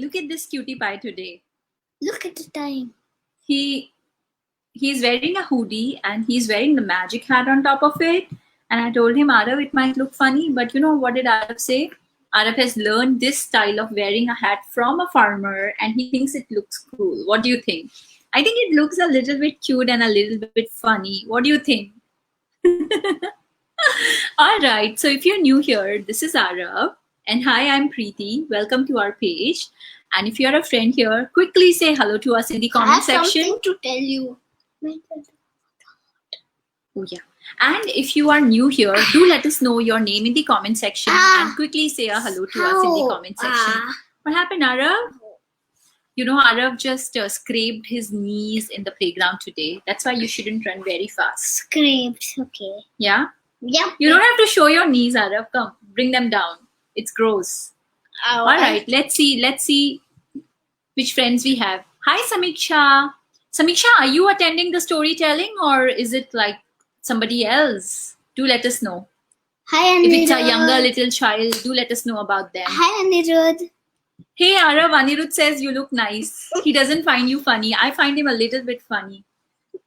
Look at this cutie pie today. Look at the time. He's wearing a hoodie and he's wearing the magic hat on top of it. And I told him, Arav, it might look funny, but you know what did Arav say? Arav has learned this style of wearing a hat from a farmer and he thinks it looks cool. What do you think? I think it looks a little bit cute and a little bit funny. What do you think? All right. So if you're new here, this is Arav. And hi, I'm Preeti. Welcome to our page. And if you're a friend here, quickly say hello to us in the comment section. I have something to tell you. Oh, yeah. And if you are new here, do let us know your name in the comment section and quickly say a hello to us in the comment section. What happened, Arav? You know, Arav just scraped his knees in the playground today. That's why you shouldn't run very fast. Scraped, okay. Yeah? Yeah. You don't have to show your knees, Arav. Come, bring them down. It's gross. All right, let's see which friends we have. Hi, Samiksha. Samiksha, are you attending the storytelling or is it like somebody else? Do let us know. Hi, Anirudh. If it's a younger little child, do let us know about them. Hi, Anirudh. Hey, Arav, Anirudh says you look nice. He doesn't find you funny. I find him a little bit funny.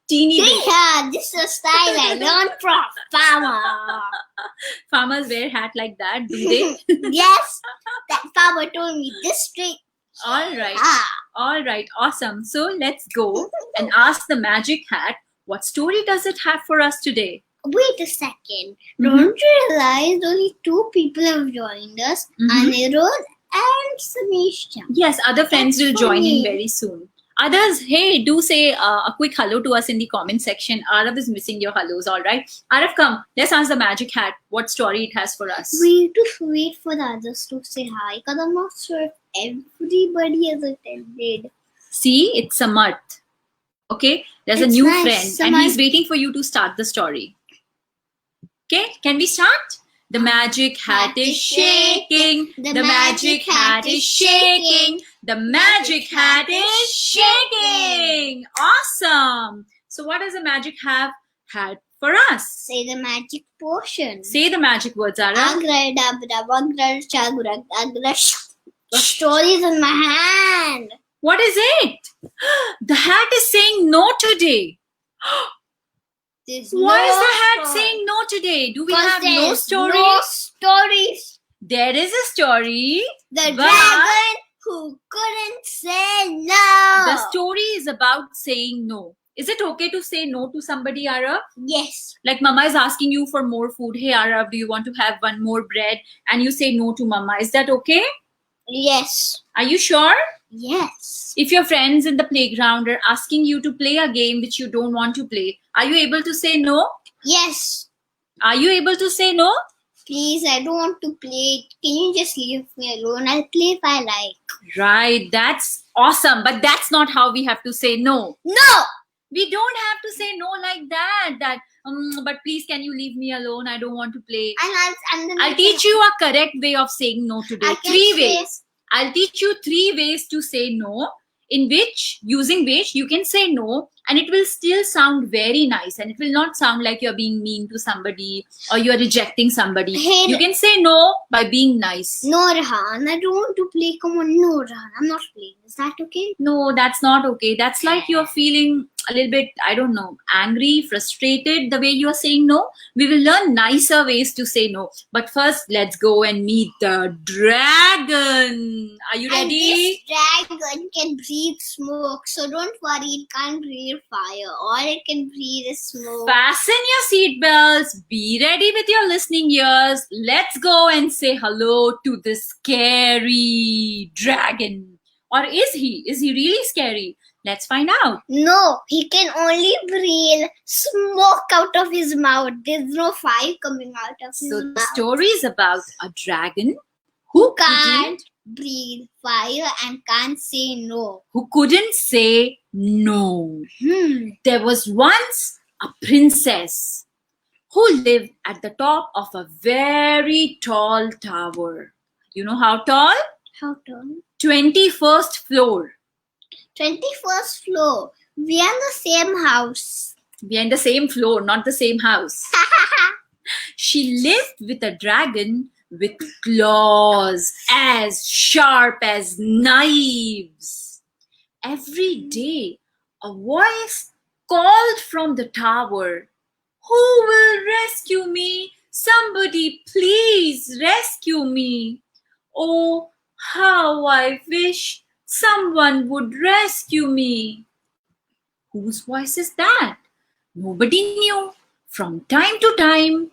Teeny bit. Yeah, this is a style I learned from farmer. Farmers wear hat like that, do they? Yes, that farmer told me this trick. All right, awesome. So let's go and ask the magic hat, what story does it have for us today? Wait a second. Don't you realize only 2 people have joined us? Anirudh and Samisha. Yes, other friends will join in very soon. Others, hey, do say a quick hello to us in the comment section. Arav is missing your hellos, all right? Arav, come. Let's ask the magic hat what story it has for us. We have to wait for the others to say hi because I'm not sure if everybody has attended. See, it's Samarth. Okay, there's a new friend and he's waiting for you to start the story. Okay, can we start? The magic hat is shaking. The magic hat is shaking. The magic hat is shaking. Awesome. So what does the magic hat have for us? Say the magic potion. Say the magic words, Ara. The story is in my hand. What is it? The hat is saying no today. Why is the hat saying no today? Do we have no story? No stories. There is a story. The dragon who couldn't say no. The story is about saying no. Is it okay to say no to somebody, Arav? Yes. Like Mama is asking you for more food. Hey, Arav, do you want to have one more bread? And you say no to Mama. Is that okay? Yes. Are you sure? Yes. If your friends in the playground are asking you to play a game which you don't want to play, are you able to say no? Yes. Are you able to say no? Please, I don't want to play. Can you just leave me alone? I'll play if I like. Right, that's awesome. But that's not how we have to say no. No! We don't have to say no like that. But please, can you leave me alone? I don't want to play. I'll teach you a correct way of saying no today. 3 ways. I'll teach you 3 ways to say no, using which you can say no and it will still sound very nice and it will not sound like you're being mean to somebody or you're rejecting somebody. Hey, you can say no by being nice. No, Rehan, I don't want to play. Come on, no, Rehan, I'm not playing. Is that okay? No, that's not okay. That's like you're feeling a little bit, I don't know, angry, frustrated the way you are saying no. We will learn nicer ways to say no. But first, let's go and meet the dragon. Are you ready? And this dragon can breathe smoke. So don't worry, it can't breathe fire. All it can breathe is smoke. Fasten your seatbelts. Be ready with your listening ears. Let's go and say hello to this scary dragon. Or is he? Is he really scary? Let's find out. No, he can only breathe smoke out of his mouth. There's no fire coming out of his mouth. So the story is about a dragon who can't breathe fire and can't say no. Who couldn't say no. There was once a princess who lived at the top of a very tall tower. You know how tall? How tall? 21st floor. 21st floor. We are in the same house. We are in the same floor, not the same house. She lived with a dragon with claws as sharp as knives. Every day, a voice called from the tower, "Who will rescue me? Somebody please rescue me. Oh, how I wish someone would rescue me." Whose voice is that? Nobody knew. From time to time,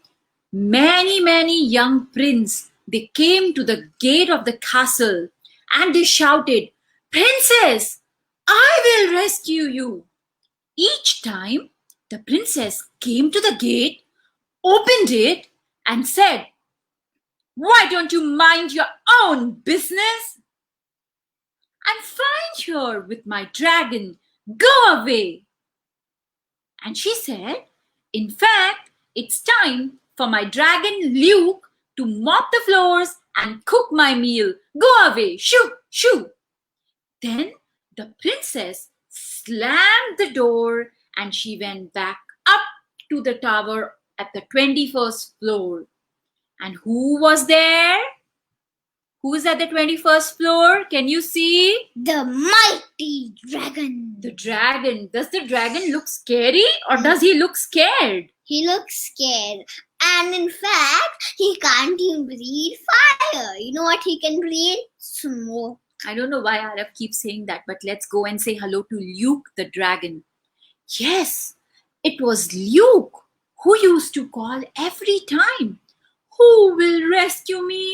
many young princes, they came to the gate of the castle and they shouted, "Princess, I will rescue you." Each time, the princess came to the gate, opened it, and said, "Why don't you mind your own business? I'm fine here with my dragon. Go away." And she said, "In fact, it's time for my dragon Luke to mop the floors and cook my meal. Go away. Shoo, shoo." Then the princess slammed the door and she went back up to the tower at the 21st floor. And who was there? Who's at the 21st floor? Can you see? The mighty dragon. The dragon. Does the dragon look scary or does he look scared? He looks scared. And in fact, he can't even breathe fire. You know what he can breathe? Smoke. I don't know why Arab keeps saying that, but let's go and say hello to Luke the dragon. Yes, it was Luke who used to call every time, "Who will rescue me?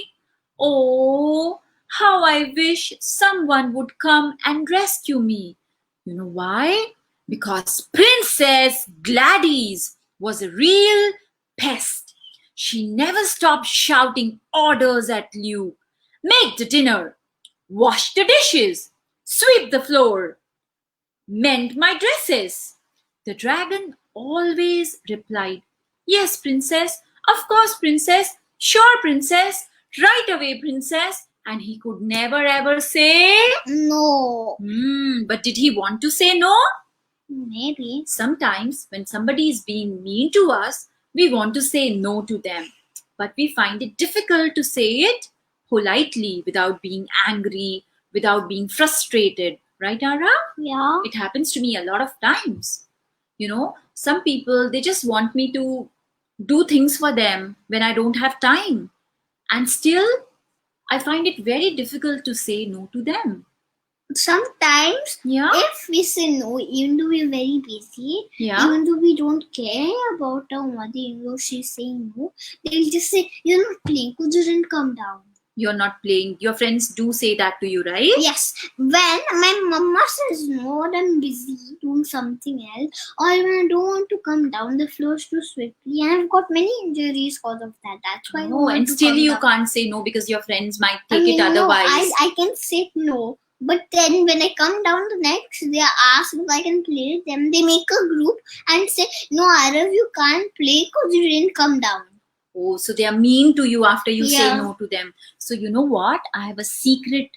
Oh, how I wish someone would come and rescue me." You know why? Because Princess Gladys was a real pest. She never stopped shouting orders at Luke. "Make the dinner, wash the dishes, sweep the floor, mend my dresses." The dragon always replied, "Yes, princess. Of course, princess. Sure, princess. Right away, princess." And he could never ever say no. But did he want to say no? Maybe. Sometimes when somebody is being mean to us, we want to say no to them. But we find it difficult to say it politely without being angry, without being frustrated. Right, Ara? Yeah. It happens to me a lot of times. You know, some people, they just want me to do things for them when I don't have time. And still, I find it very difficult to say no to them. Sometimes, Yeah. if we say no, even though we're very busy, Yeah. even though we don't care about our mother, even though she's saying no, they'll just say, "You're not playing, could you didn't come down?" You're not playing. Your friends do say that to you, right? Yes. When my mama says no, I'm busy doing something else, or when I don't want to come down the floors too swiftly, and I've got many injuries because of that. That's why I don't Oh, want and to still come you down. can't say no because your friends might take I mean, it otherwise. No, I can say no. But then when I come down the next, they ask if I can play with them. They make a group and say, "No, Arav, you can't play because you didn't come down." Oh, so they are mean to you after you say Yeah. no to them. So you know what? I have a secret,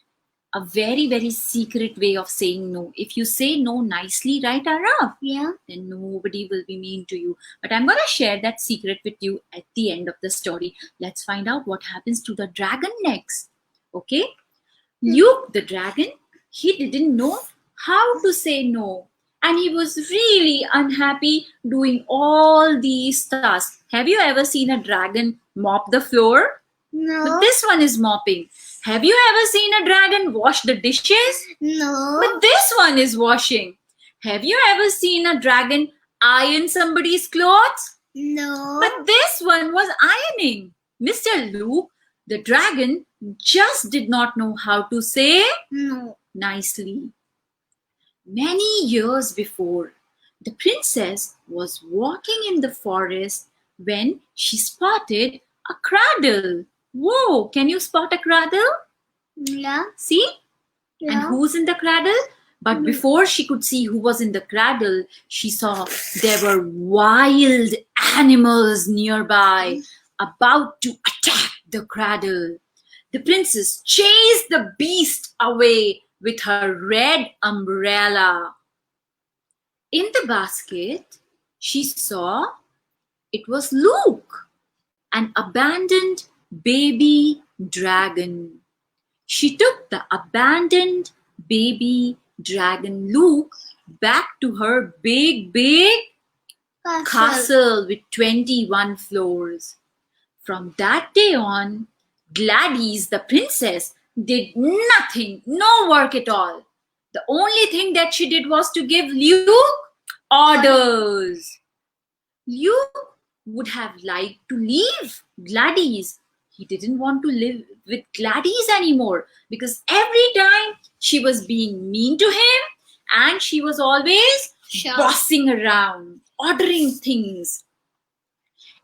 a very secret way of saying no. If you say no nicely, right, Arav? Yeah. Then nobody will be mean to you. But I'm going to share that secret with you at the end of the story. Let's find out what happens to the dragon next. Okay? Luke the dragon, he didn't know how to say no. And he was really unhappy doing all these tasks. Have you ever seen a dragon mop the floor? No. But this one is mopping. Have you ever seen a dragon wash the dishes? No. But this one is washing. Have you ever seen a dragon iron somebody's clothes? No. But this one was ironing. Mr. Luke, the dragon, just did not know how to say No. nicely. Many years before, the princess was walking in the forest when she spotted a cradle. Whoa, can you spot a cradle? Yeah. See? Yeah. And who's in the cradle? But before she could see who was in the cradle, she saw there were wild animals nearby about to attack the cradle. The princess chased the beast away with her red umbrella. In the basket, she saw it was Luke, an abandoned baby dragon. She took the abandoned baby dragon Luke back to her big castle with 21 floors. From that day on, Gladys, the princess, did nothing, no work at all. The only thing that she did was to give Luke orders. Luke would have liked to leave Gladys. He didn't want to live with Gladys anymore because every time she was being mean to him and she was always bossing around, ordering things.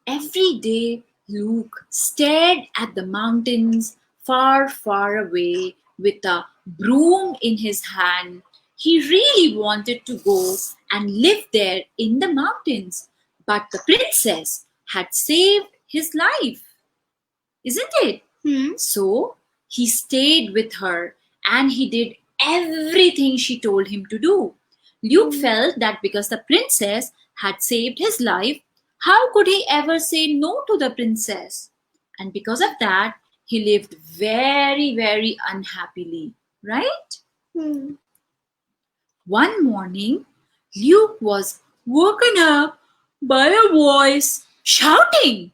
Every day, Luke stared at the mountains far, far away with a broom in his hand. He really wanted to go and live there in the mountains, but the princess had saved his life, isn't it? So he stayed with her and he did everything she told him to do. Luke felt that because the princess had saved his life, how could he ever say no to the princess? And because of that, he lived very, very unhappily, right? One morning, Luke was woken up by a voice shouting,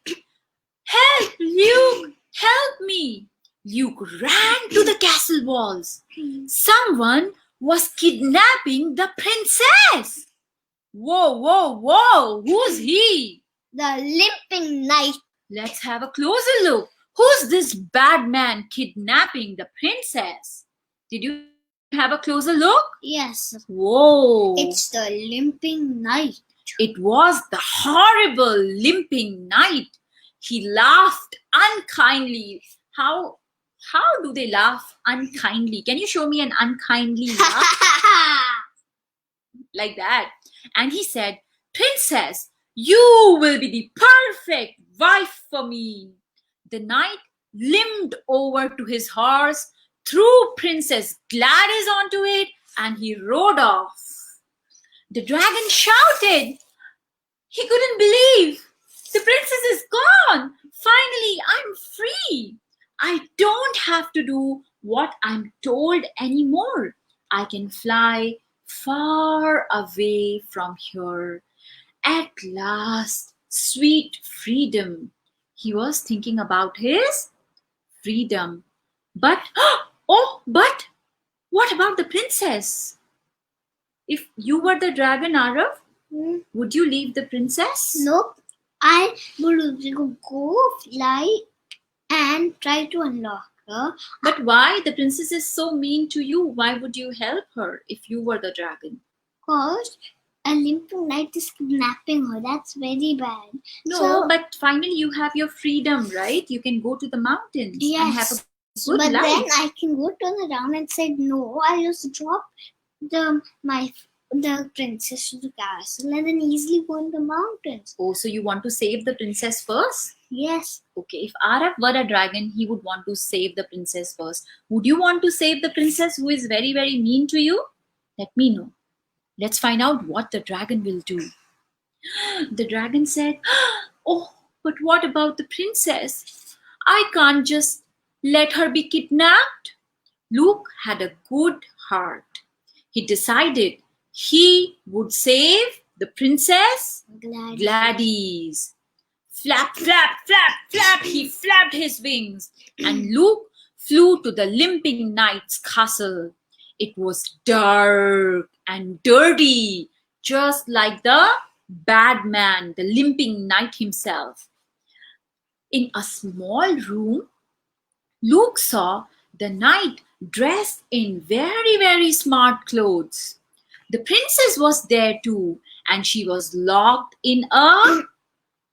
"Help, Luke! Help me!" Luke ran to the castle walls. Someone was kidnapping the princess. Whoa, whoa, whoa! Who's he? The Limping Knight. Let's have a closer look. Who's this bad man kidnapping the princess? Did you have a closer look? Yes. Whoa! It's the Limping Knight. It was the horrible Limping Knight. He laughed unkindly. How do they laugh unkindly? Can you show me an unkindly laugh? Like that. And he said, "Princess, you will be the perfect wife for me." The knight limped over to his horse, threw Princess Gladys onto it, and he rode off. The dragon shouted. He couldn't believe. The princess is gone. Finally, I'm free. I don't have to do what I'm told anymore. I can fly far away from here. At last, sweet freedom. He was thinking about his freedom. But, but what about the princess? If you were the dragon, Arav, would you leave the princess? Nope. I would go fly and try to unlock her. But why? The princess is so mean to you. Why would you help her if you were the dragon? Because a Limping Knight is kidnapping her. That's very bad. No, but finally you have your freedom, right? You can go to the mountains and have a good but life. Then I can go turn around and say no. I'll just drop the princess to the castle and then easily go in the mountains. Oh, so you want to save the princess first? Yes. Okay, if Arav were a dragon, he would want to save the princess first. Would you want to save the princess who is very, very mean to you? Let me know. Let's find out what the dragon will do. The dragon said, "Oh, but what about the princess? I can't just let her be kidnapped." Luke had a good heart. He decided he would save the princess Gladys. Flap, flap, flap, flap, he flapped his wings, and Luke flew to the Limping Knight's castle. It was dark and dirty, just like the bad man, the Limping Knight himself. In a small room, Luke saw the knight dressed in very, very smart clothes. The princess was there too, and she was locked in a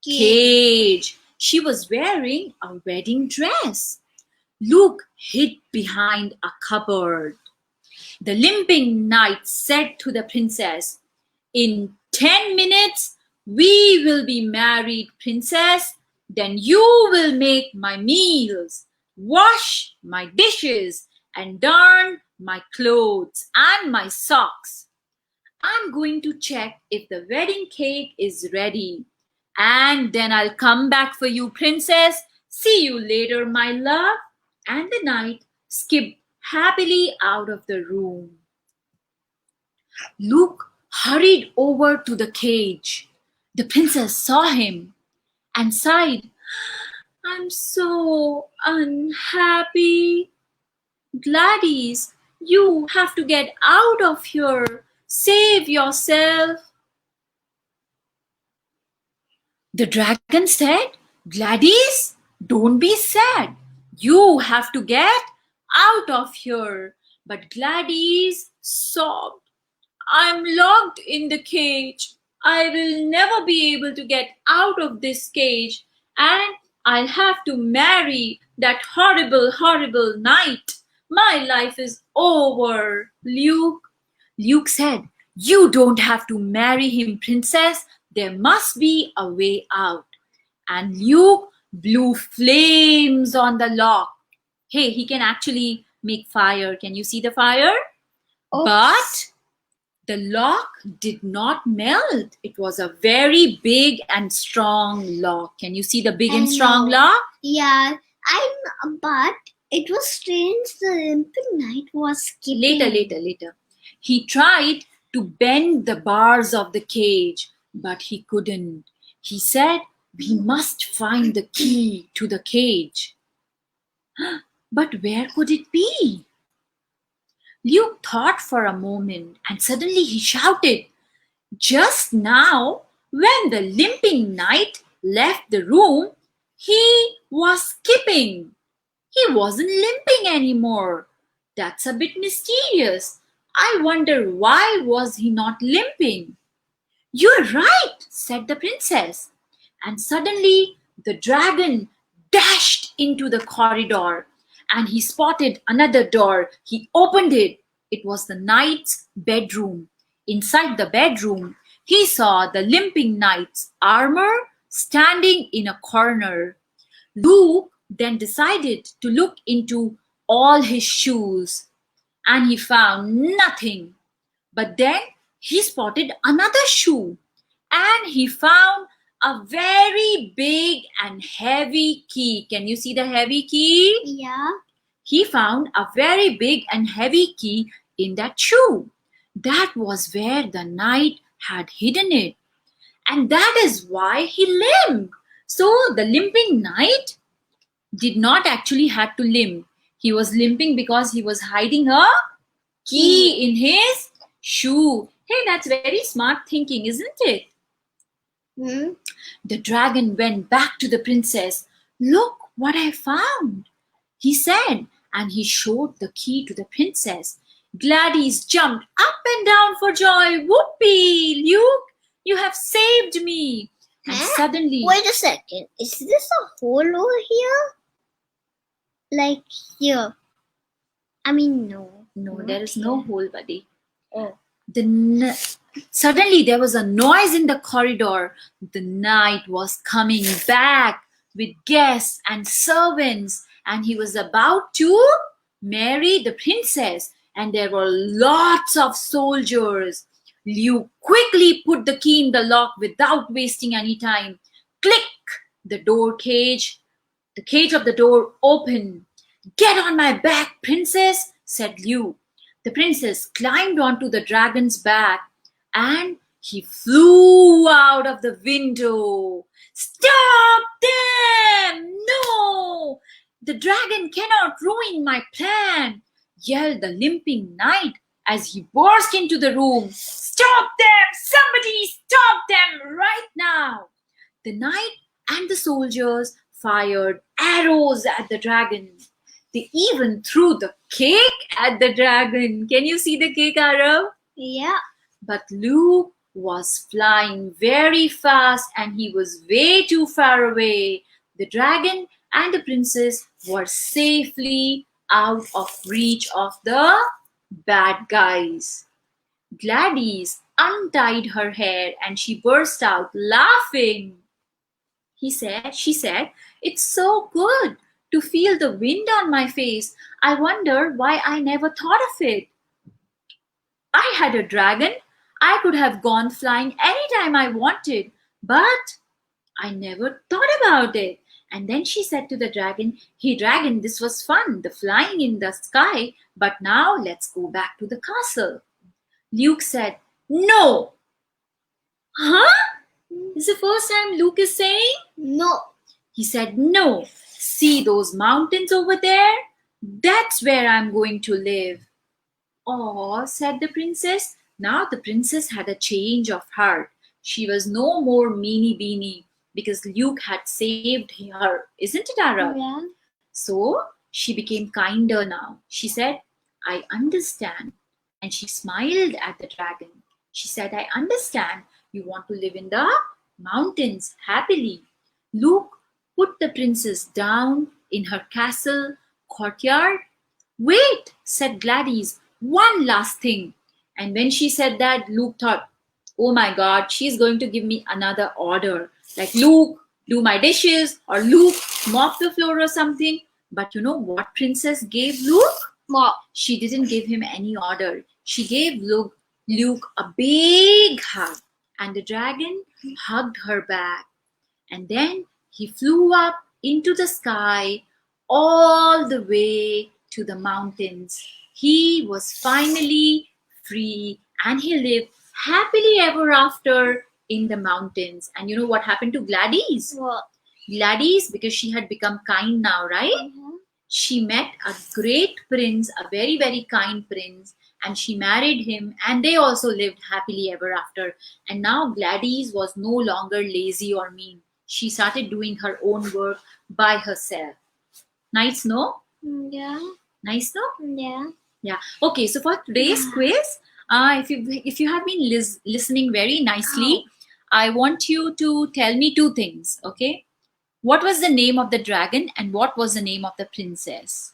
cage. She was wearing a wedding dress. Luke hid behind a cupboard. The Limping Knight said to the princess, "In 10 minutes, we will be married, princess. Then you will make my meals, wash my dishes, and darn my clothes and my socks. I'm going to check if the wedding cake is ready. And then I'll come back for you, princess. See you later, my love. And the knight skipped happily out of the room. Luke hurried over to the cage. The princess saw him and sighed. I'm so unhappy. Gladys, you have to get out of here. Save yourself. The dragon said, Gladys, don't be sad. You have to get out of here. But Gladys sobbed, I'm locked in the cage. I will never be able to get out of this cage, and I'll have to marry that horrible, horrible knight. My life is over, Luke. Luke said, You don't have to marry him, princess. There must be a way out. And Luke blew flames on the lock. Hey, he can actually make fire. Can you see the fire? Oops. But the lock did not melt. It was a very big and strong lock. Can you see the big and strong lock? Yeah, but it was strange. The Limping Knight was skipping. Later. He tried to bend the bars of the cage, but he couldn't. He said, We must find the key to the cage. But where could it be? Luke thought for a moment, and suddenly he shouted, Just now, when the Limping Knight left the room, he was skipping. He wasn't limping anymore. That's a bit mysterious. I wonder why was he not limping? You're right, said the princess. And suddenly the dragon dashed into the corridor, and he spotted another door. He opened it. It was the knight's bedroom. Inside the bedroom, he saw the Limping Knight's armor standing in a corner. Luke then decided to look into all his shoes, and he found nothing. But then he spotted another shoe, and he found a very big and heavy key. Can you see the heavy key? Yeah. He found a very big and heavy key in that shoe. That was where the knight had hidden it. And that is why he limped. So the Limping Knight did not actually have to limp. He was limping because he was hiding a key in his shoe. Hey, that's very smart thinking, isn't it? The dragon went back to the princess. Look what I found, he said, and he showed the key to the princess. Gladys jumped up and down for joy. Whoopee, Luke, you have saved me. And suddenly... Wait a second. Is this a hole over here? Like here? I mean, no. No, there is no hole, buddy. Oh. Suddenly there was a noise in the corridor. The knight was coming back with guests and servants, and he was about to marry the princess, and there were lots of soldiers. Luke quickly put the key in the lock without wasting any time. Click! The cage of the door opened. Get on my back, princess, said Luke. The princess climbed onto the dragon's back, and he flew out of the window. Stop them! No! The dragon cannot ruin my plan, yelled the Limping Knight as he burst into the room. Stop them! Somebody stop them right now! The knight and the soldiers fired arrows at the dragon. They even threw the cake at the dragon. Can you see the cake, Arav? Yeah. But Luke was flying very fast, and he was way too far away. The dragon and the princess were safely out of reach of the bad guys. Gladys untied her hair and she burst out laughing. She said, it's so good to feel the wind on my face. I wonder why I never thought of it. I had a dragon. I could have gone flying anytime I wanted, but I never thought about it. And then she said to the dragon, "Hey dragon, this was fun, the flying in the sky, but now let's go back to the castle." Luke said, "No." Huh? This is the first time Luke is saying No. He said, "No. See those mountains over there? That's where I'm going to live." "Oh," said the princess. Now the princess had a change of heart. She was no more meanie beanie because Luke had saved her. Isn't it, Ara? Yeah. So she became kinder now. She said, "I understand." And she smiled at the dragon. She said, "I understand. You want to live in the mountains happily." Luke put the princess down in her castle courtyard. "Wait," said Gladys, "one last thing." And when she said that, Luke thought, "Oh my God, she's going to give me another order. Like, Luke, do my dishes, or Luke, mop the floor or something." But you know what princess gave Luke? What? She didn't give him any order. She gave Luke a big hug. And the dragon hugged her back. And then he flew up into the sky all the way to the mountains. He was finally free and he lived happily ever after in the mountains. And you know what happened to Gladys? What? Gladys, because she had become kind now, right? Mm-hmm. She met a great prince, a very, very kind prince, and she married him, and they also lived happily ever after. And now Gladys was no longer lazy or mean. She started doing her own work by herself. Nice, no? Yeah. Nice, no? Yeah. Yeah. Okay, so for today's quiz, if you have been listening very nicely, I want you to tell me two things, okay? What was the name of the dragon and what was the name of the princess?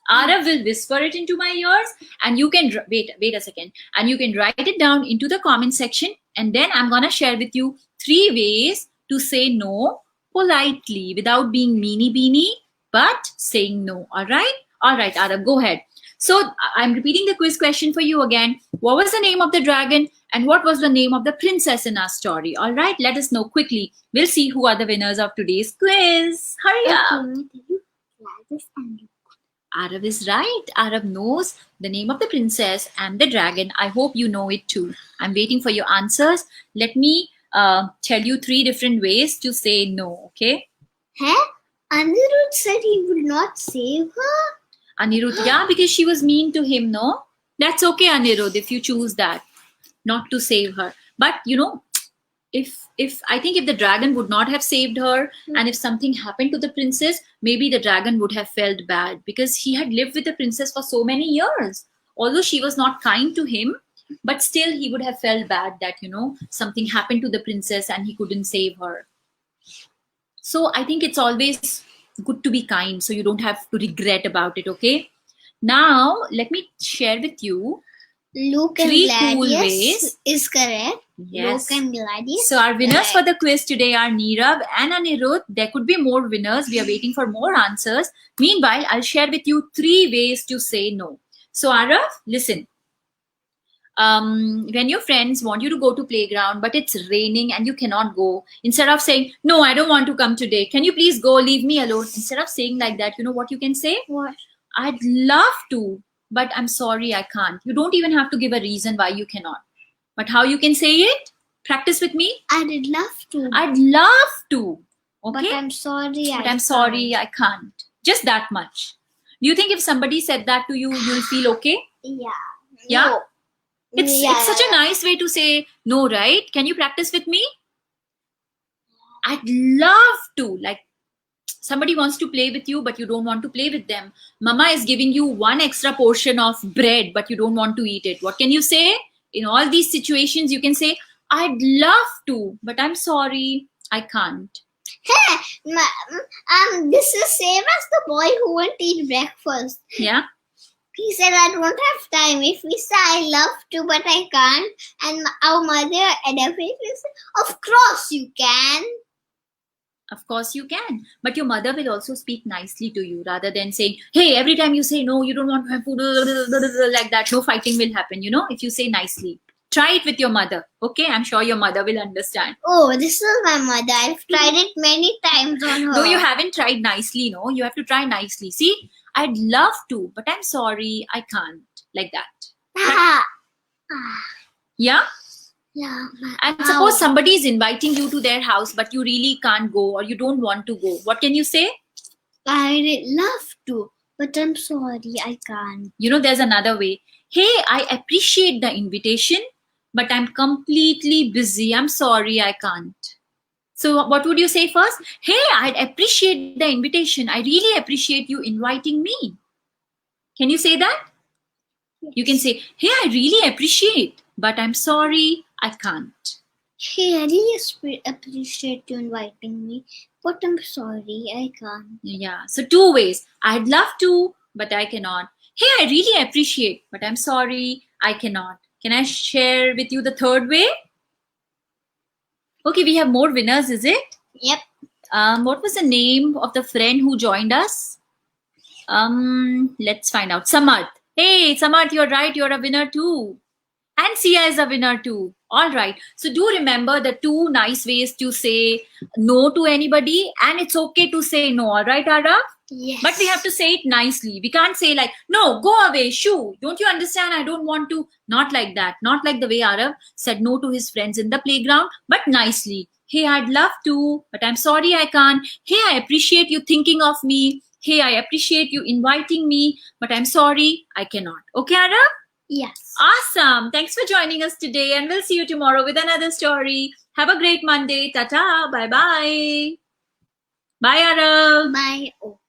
Arav will whisper it into my ears and you can wait a second, and you can write it down into the comment section, and then I'm gonna share with you 3 ways to say no politely without being meanie beanie, but saying no. All right, Arav, go ahead. So I'm repeating the quiz question for you again. What was the name of the dragon and what was the name of the princess in our story? All right, let us know quickly. We'll see who are the winners of today's quiz. Hurry up. Arav is right. Arav knows the name of the princess and the dragon. I hope you know it too. I'm waiting for your answers. Let me tell you 3 different ways to say no, okay? Huh? Anirudh said he would not save her. Anirudh, yeah, because she was mean to him, no? That's okay, Anirudh, if you choose that, not to save her. But, you know, if I think if the dragon would not have saved her and if something happened to the princess, maybe the dragon would have felt bad because he had lived with the princess for so many years. Although she was not kind to him, but still he would have felt bad that, you know, something happened to the princess and he couldn't save her. So I think it's always good to be kind so you don't have to regret about it, okay? Now, let me share with you Luke and 3 Gladys cool ways. Is correct. Yes. Luke and Gladys. So our winners for the quiz today are Neerav and Anirudh. There could be more winners. We are waiting for more answers. Meanwhile, I'll share with you 3 ways to say no. So Arav, listen. When your friends want you to go to playground, but it's raining and you cannot go, instead of saying, "No, I don't want to come today. Can you please go? Leave me alone." Instead of saying like that, you know what you can say? What? "I'd love to, but I'm sorry, I can't." You don't even have to give a reason why you cannot. But how you can say it? Practice with me. I'd love to. I'd love to. Okay? But I'm sorry. I'm sorry, I can't. Just that much. Do you think if somebody said that to you, you'll feel okay? Yeah. Yeah? No. It's such a nice way to say no, right? Can you practice with me? I'd love to. Like, somebody wants to play with you, but you don't want to play with them. Mama is giving you 1 extra portion of bread, but you don't want to eat it. What can you say? In all these situations, you can say, "I'd love to, but I'm sorry, I can't." Hey, this is same as the boy who won't eat breakfast. Yeah. He said, "I don't have time." If we say, "I love to, but I can't," and our mother definitely said, "Of course you can." Of course you can. But your mother will also speak nicely to you rather than saying, "Hey, every time you say no, you don't want to have food," like that. No fighting will happen, you know, if you say nicely. Try it with your mother. Okay, I'm sure your mother will understand. Oh, this is my mother. I've tried it many times on her. No, you haven't tried nicely. No, you have to try nicely. See, I'd love to, but I'm sorry, I can't. Like that. Yeah? Yeah. And suppose somebody is inviting you to their house, but you really can't go or you don't want to go. What can you say? I'd love to, but I'm sorry, I can't. You know, there's another way. Hey, I appreciate the invitation, but I'm completely busy. I'm sorry, I can't. So what would you say first? Hey, I'd appreciate the invitation. I really appreciate you inviting me. Can you say that? Yes. You can say, hey, I really appreciate, but I'm sorry, I can't. Hey, I really appreciate you inviting me, but I'm sorry, I can't. Yeah, so two ways. I'd love to, but I cannot. Hey, I really appreciate, but I'm sorry, I cannot. Can I share with you the third way? Okay, we have more winners, is it? Yep. What was the name of the friend who joined us? Let's find out. Samarth. Hey, Samarth, you're right. You're a winner too. And Sia is a winner too. All right. So do remember the two nice ways to say no to anybody, and it's okay to say no. All right, Ara? Yes. But we have to say it nicely. We can't say like, no, go away, shoo. Don't you understand? I don't want to. Not like that. Not like the way Arav said no to his friends in the playground, but nicely. Hey, I'd love to, but I'm sorry I can't. Hey, I appreciate you thinking of me. Hey, I appreciate you inviting me, but I'm sorry I cannot. Okay, Arav? Yes. Awesome. Thanks for joining us today, and we'll see you tomorrow with another story. Have a great Monday. Ta-ta. Bye-bye. Bye, Arav. Bye. Oh.